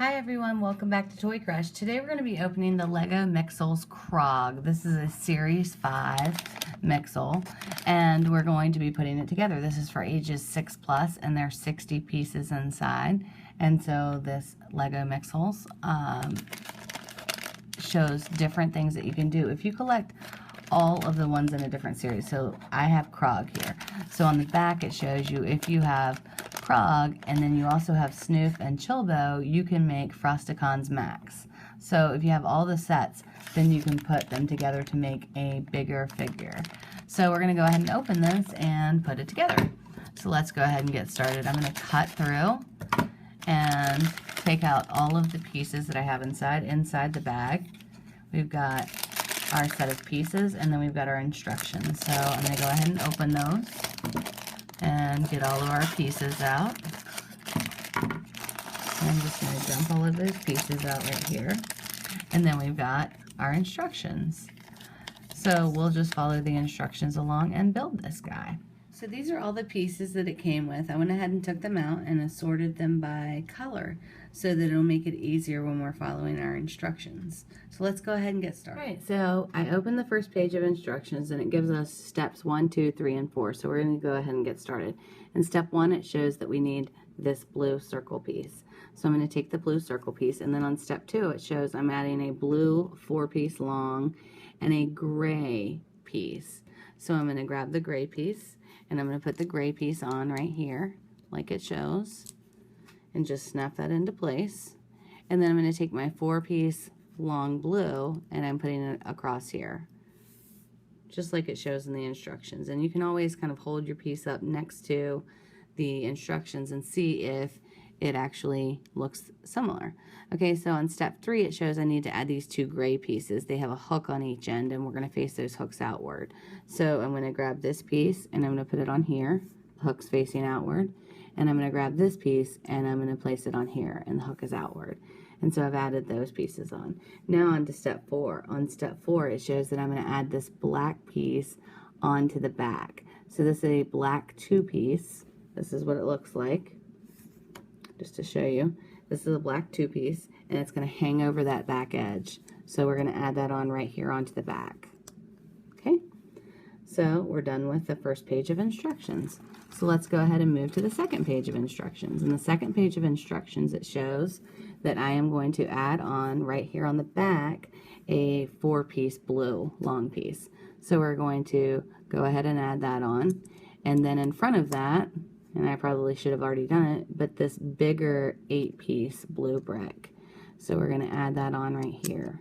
Hi everyone, welcome back to ToyCrushed. Today we're going to be opening the Lego Mixels Krog. This is a Series 5 Mixel, and we're going to be putting it together. This is for ages 6+, and there's 60 pieces inside. And so this Lego Mixels shows different things that you can do. If you collect all of the ones in a different series, so I have Krog here. So on the back it shows you if you have Krog, and then you also have Snoof and Chilbo, you can make Frosticons Max. So if you have all the sets, then you can put them together to make a bigger figure. So we're going to go ahead and open this and put it together. So let's go ahead and get started. I'm going to cut through and take out all of the pieces that I have inside the bag. We've got our set of pieces, and then we've got our instructions. So I'm going to go ahead and open those and get all of our pieces out. I'm just going to dump all of those pieces out right here. And then we've got our instructions. So we'll just follow the instructions along and build this guy. So these are all the pieces that it came with. I went ahead and took them out and assorted them by color so that it'll make it easier when we're following our instructions. So let's go ahead and get started. All right, so I opened the first page of instructions and it gives us steps 1, 2, 3, and 4. So we're going to go ahead and get started. In step 1, it shows that we need this blue circle piece. So I'm going to take the blue circle piece, and then on step 2 it shows I'm adding a blue 4-piece long and a gray piece. So I'm going to grab the gray piece, and I'm going to put the gray piece on right here, like it shows, and just snap that into place. And then I'm going to take my 4-piece long blue, and I'm putting it across here, just like it shows in the instructions. And you can always kind of hold your piece up next to the instructions and see if it actually looks similar. Okay, so on step 3 it shows I need to add these 2 gray pieces. They have a hook on each end, and we're going to face those hooks outward. So I'm going to grab this piece and I'm going to put it on here, the hook's facing outward, and I'm going to grab this piece and I'm going to place it on here, and the hook is outward. And so I've added those pieces on. Now on to step 4. On step 4 it shows that I'm going to add this black piece onto the back. So this is a black 2-piece. This is what it looks like. Just to show you, this is a black 2-piece, and it's going to hang over that back edge. So we're going to add that on right here onto the back. Okay, so we're done with the first page of instructions. So let's go ahead and move to the second page of instructions. In the second page of instructions, it shows that I am going to add on right here on the back a 4-piece blue long piece. So we're going to go ahead and add that on, and then in front of that, and I probably should have already done it, but this bigger 8-piece blue brick. So we're going to add that on right here.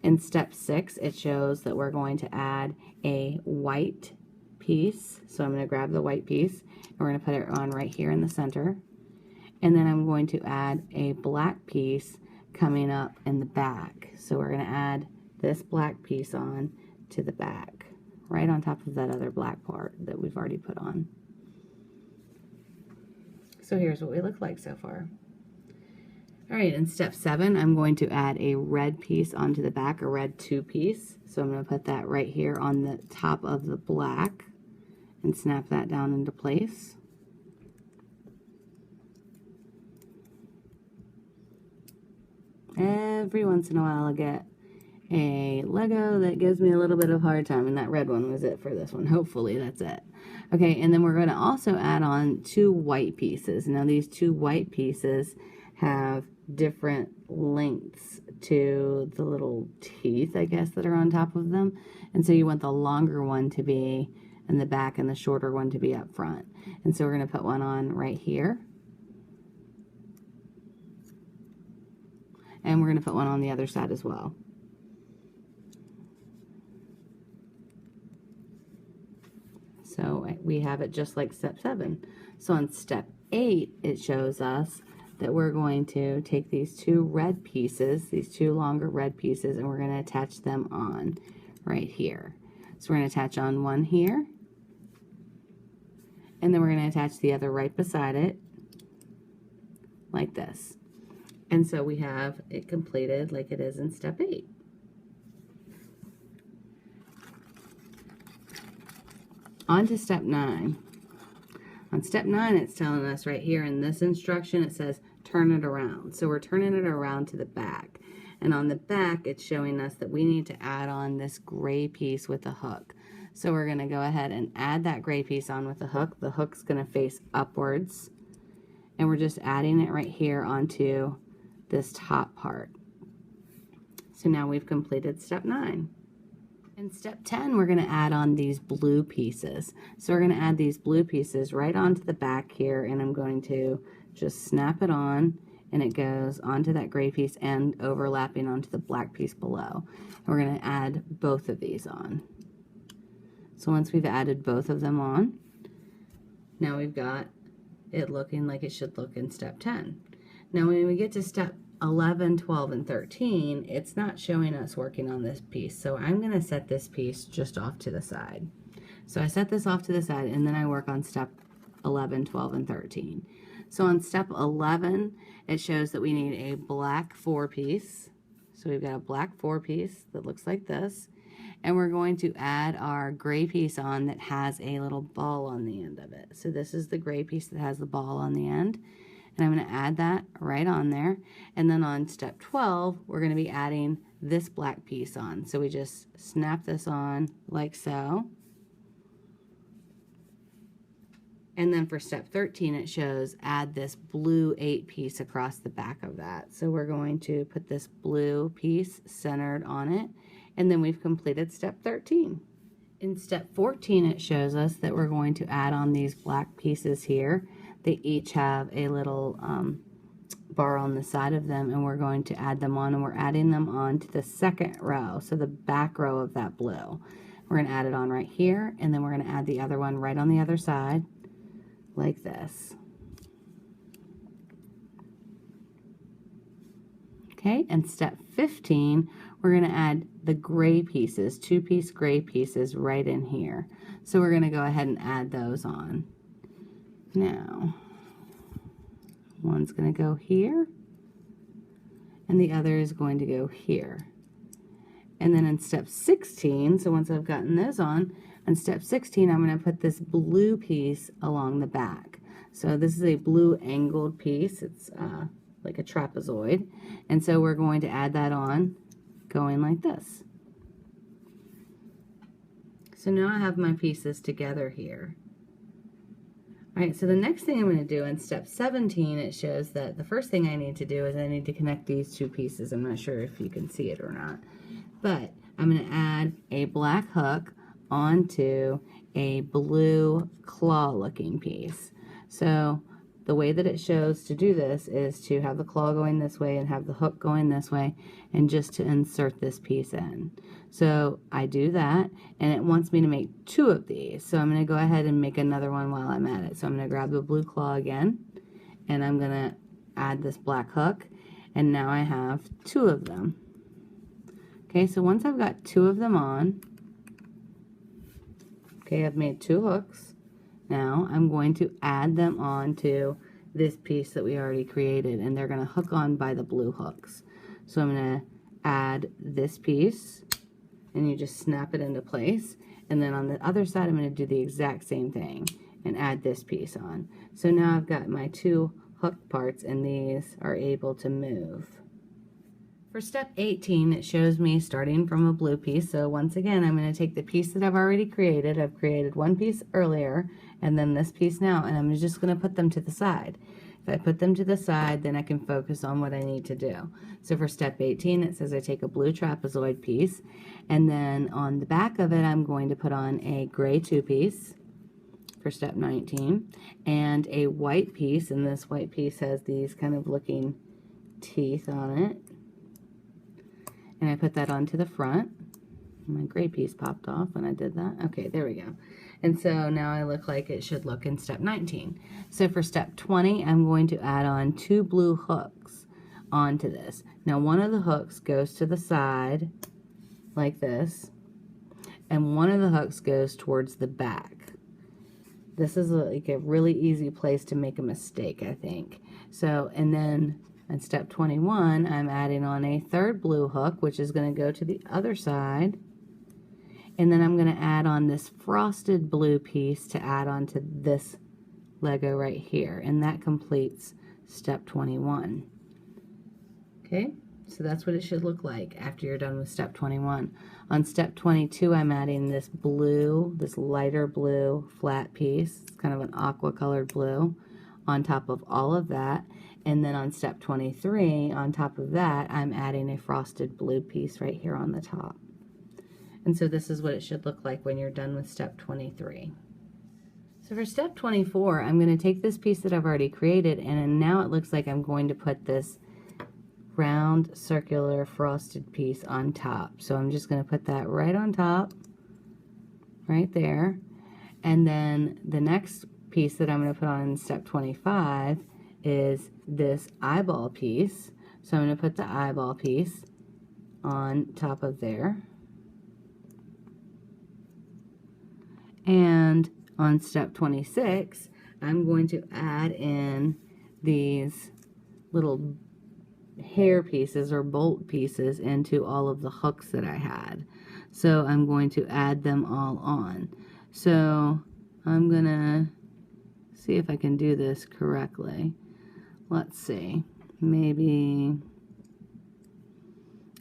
In step 6, it shows that we're going to add a white piece. So I'm going to grab the white piece, and we're going to put it on right here in the center. And then I'm going to add a black piece coming up in the back. So we're going to add this black piece on to the back, right on top of that other black part that we've already put on. So here's what we look like so far. Alright, in step 7, I'm going to add a red piece onto the back, a red 2-piece. So I'm going to put that right here on the top of the black and snap that down into place. Every once in a while I get a Lego that gives me a little bit of a hard time, and that red one was it for this one. Hopefully that's it. Okay, and then we're going to also add on 2 white pieces. Now these 2 white pieces have different lengths to the little teeth, I guess, that are on top of them. And so you want the longer one to be in the back and the shorter one to be up front. And so we're going to put one on right here. And we're going to put one on the other side as well. So we have it just like step 7. So on step 8, it shows us that we're going to take these 2 red pieces, these 2 longer red pieces, and we're going to attach them on right here. So we're going to attach on one here, and then we're going to attach the other right beside it, like this. And so we have it completed like it is in step 8. On to step 9. On step 9, it's telling us right here in this instruction, it says turn it around. So we're turning it around to the back. And on the back, it's showing us that we need to add on this gray piece with a hook. So we're going to go ahead and add that gray piece on with the hook. The hook's going to face upwards. And we're just adding it right here onto this top part. So now we've completed step 9. In step 10, we're going to add on these blue pieces. So we're going to add these blue pieces right onto the back here, and I'm going to just snap it on, and it goes onto that gray piece and overlapping onto the black piece below. And we're going to add both of these on. So once we've added both of them on, now we've got it looking like it should look in step 10. Now when we get to step 11, 12, and 13, it's not showing us working on this piece. So I'm going to set this piece just off to the side. So I set this off to the side, and then I work on step 11, 12, and 13. So on step 11, it shows that we need a black 4-piece. So we've got a black 4-piece that looks like this. And we're going to add our gray piece on that has a little ball on the end of it. So this is the gray piece that has the ball on the end. And I'm going to add that right on there. And then on step 12, we're going to be adding this black piece on. So we just snap this on like so. And then for step 13, it shows add this blue 8-piece across the back of that. So we're going to put this blue piece centered on it. And then we've completed step 13. In step 14, it shows us that we're going to add on these black pieces here. They each have a little bar on the side of them, and we're going to add them on, and we're adding them on to the second row, so the back row of that blue. We're going to add it on right here, and then we're going to add the other one right on the other side, like this. Okay, and step 15, we're going to add the gray pieces, 2-piece gray pieces right in here. So we're going to go ahead and add those on. Now, one's going to go here, and the other is going to go here. And then in step 16, so once I've gotten those on step 16, I'm going to put this blue piece along the back. So this is a blue angled piece. It's like a trapezoid. And so we're going to add that on, going like this. So now I have my pieces together here. Alright, so the next thing I'm going to do in step 17, it shows that the first thing I need to do is I need to connect these 2 pieces. I'm not sure if you can see it or not. But I'm going to add a black hook onto a blue claw looking piece. So the way that it shows to do this is to have the claw going this way and have the hook going this way, and just to insert this piece in. So I do that, and it wants me to make 2 of these. So I'm going to go ahead and make another one while I'm at it. So I'm going to grab the blue claw again, and I'm going to add this black hook, and now I have 2 of them. Okay, so once I've got 2 of them on, okay, I've made 2 hooks. Now I'm going to add them on to this piece that we already created, and they're going to hook on by the blue hooks. So I'm going to add this piece, and you just snap it into place. And then on the other side, I'm going to do the exact same thing and add this piece on. So now I've got my 2 hook parts, and these are able to move. For step 18, it shows me starting from a blue piece. So once again, I'm going to take the piece that I've already created. I've created 1 piece earlier, and then this piece now, and I'm just going to put them to the side. If I put them to the side, then I can focus on what I need to do. So for step 18, it says I take a blue trapezoid piece, and then on the back of it, I'm going to put on a gray 2-piece for step 19, and a white piece, and this white piece has these kind of looking teeth on it. And I put that onto the front. My gray piece popped off when I did that. Okay, there we go. And so now I look like it should look in step 19. So for step 20, I'm going to add on 2 blue hooks onto this. Now one of the hooks goes to the side like this, and one of the hooks goes towards the back. This is like a really easy place to make a mistake, I think. So, and then in step 21, I'm adding on a 3rd blue hook, which is going to go to the other side. And then I'm going to add on this frosted blue piece to add on to this Lego right here. And that completes step 21. Okay, so that's what it should look like after you're done with step 21. On step 22, I'm adding this blue, this lighter blue flat piece. It's kind of an aqua colored blue on top of all of that. And then on step 23, on top of that, I'm adding a frosted blue piece right here on the top. And so this is what it should look like when you're done with step 23. So for step 24, I'm going to take this piece that I've already created, and now it looks like I'm going to put this round circular frosted piece on top. So I'm just going to put that right on top, right there. And then the next piece that I'm going to put on in step 25 is this eyeball piece. So I'm going to put the eyeball piece on top of there. And on step 26, I'm going to add in these little hair pieces or bolt pieces into all of the hooks that I had. So I'm going to add them all on. So I'm gonna see if I can do this correctly. Let's see, maybe,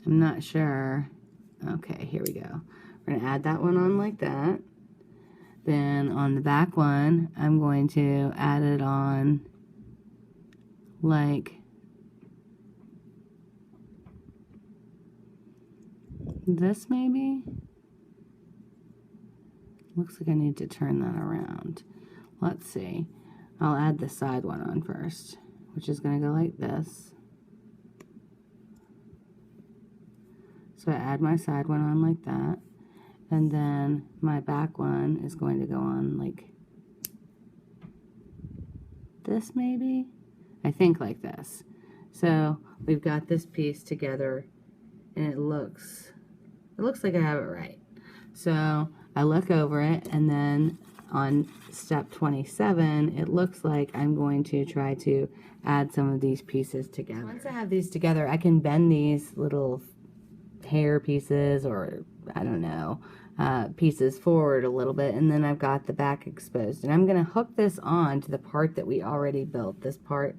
I'm not sure. Okay, here we go. We're gonna add that one on like that. Then on the back one, I'm going to add it on like this maybe? Looks like I need to turn that around. Let's see. I'll add the side one on first, which is going to go like this. So I add my side one on like that. And then my back one is going to go on like this maybe? I think like this. So we've got this piece together, and it looks like I have it right. So I look over it, and then on step 27, it looks like I'm going to try to add some of these pieces together. Once I have these together, I can bend these little hair pieces, or I don't know, pieces forward a little bit, and then I've got the back exposed. And I'm going to hook this on to the part that we already built, this part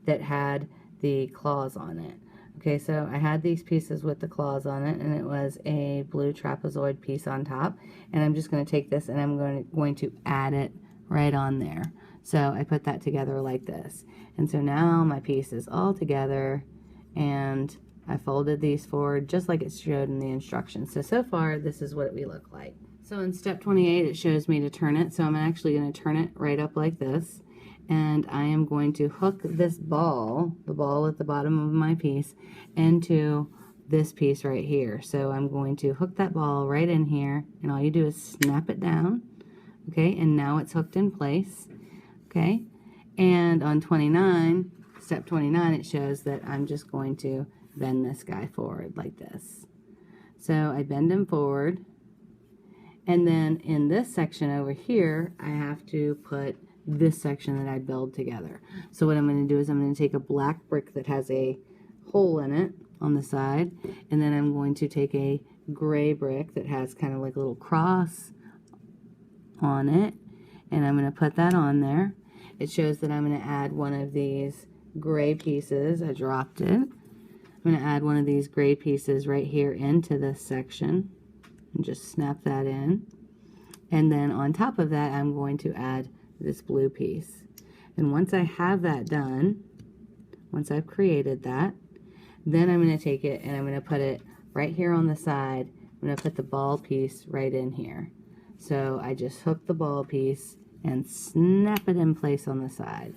that had the claws on it. Okay, so I had these pieces with the claws on it, and it was a blue trapezoid piece on top, and I'm just going to take this and I'm going to add it right on there. So I put that together like this, and so now my piece is all together, and I folded these forward just like it showed in the instructions. So far this is what we look like. So in step 28 it shows me to turn it, so I'm actually going to turn it right up like this. And I am going to hook this ball, the ball at the bottom of my piece, into this piece right here. So I'm going to hook that ball right in here, and all you do is snap it down, okay, and now it's hooked in place, okay. And on 29, step 29, it shows that I'm just going to bend this guy forward like this. So I bend him forward, and then in this section over here, I have to put this section that I build together. So what I'm going to do is I'm going to take a black brick that has a hole in it on the side, and then I'm going to take a gray brick that has kind of like a little cross on it, and I'm going to put that on there. It shows that I'm going to add one of these gray pieces. I dropped it. I'm going to add one of these gray pieces right here into this section and just snap that in. And then on top of that, I'm going to add this blue piece. And once I have that done, once I've created that, then I'm going to take it and I'm going to put it right here on the side. I'm going to put the ball piece right in here. So I just hook the ball piece and snap it in place on the side.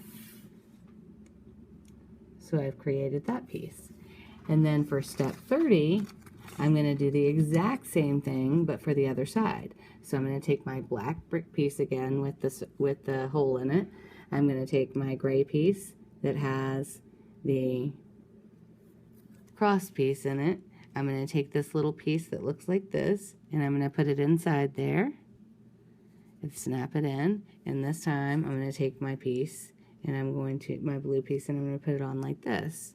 So I've created that piece. And then for step 30, I'm going to do the exact same thing, but for the other side. So I'm going to take my black brick piece again with the hole in it. I'm going to take my gray piece that has the cross piece in it. I'm going to take this little piece that looks like this, and I'm going to put it inside there and snap it in. And this time I'm going to take my piece, and I'm going to, my blue piece, and I'm going to put it on like this.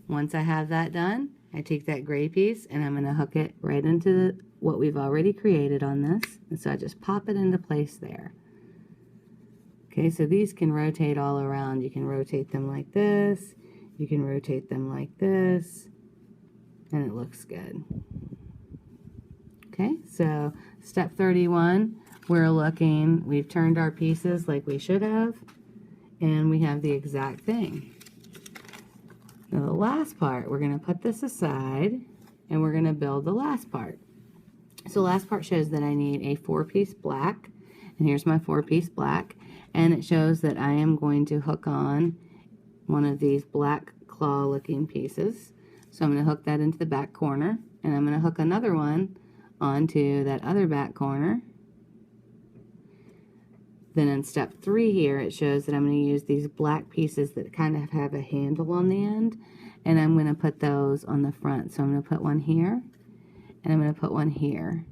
Once I have that done, I take that gray piece and I'm going to hook it right into what we've already created on this. And so I just pop it into place there. Okay, so these can rotate all around. You can rotate them like this. You can rotate them like this. And it looks good. Okay, so step 31, we've turned our pieces like we should have. And we have the exact thing. Now the last part, we're going to put this aside. And we're going to build the last part. So last part shows that I need a 4-piece black. And here's my 4-piece black. And it shows that I am going to hook on one of these black claw looking pieces. So I'm going to hook that into the back corner. And I'm going to hook another one onto that other back corner. Then in step 3 here, it shows that I'm going to use these black pieces that kind of have a handle on the end. And I'm going to put those on the front. So I'm going to put one here. And I'm going to put one here.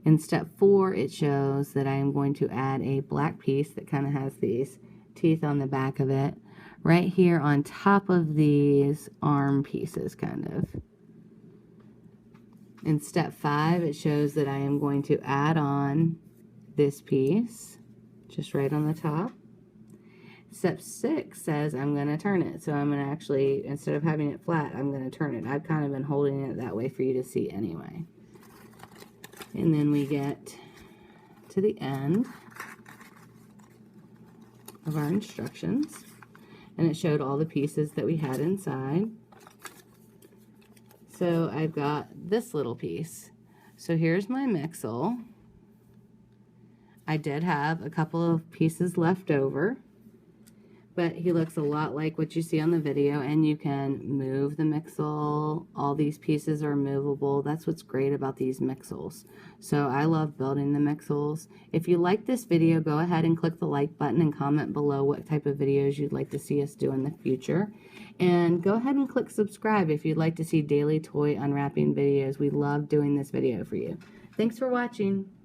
In step 4, it shows that I am going to add a black piece that kind of has these teeth on the back of it right here on top of these arm pieces, kind of. In step 5, it shows that I am going to add on this piece just right on the top. Step 6 says I'm going to turn it. So I'm going to actually, instead of having it flat, I'm going to turn it. I've kind of been holding it that way for you to see anyway. And then we get to the end of our instructions. And it showed all the pieces that we had inside. So I've got this little piece. So here's my Mixel. I did have a couple of pieces left over, but he looks a lot like what you see on the video, and you can move the Mixel. All these pieces are movable. That's what's great about these Mixels. So I love building the Mixels. If you like this video, go ahead and click the like button and comment below what type of videos you'd like to see us do in the future. And go ahead and click subscribe if you'd like to see daily toy unwrapping videos. We love doing this video for you. Thanks for watching.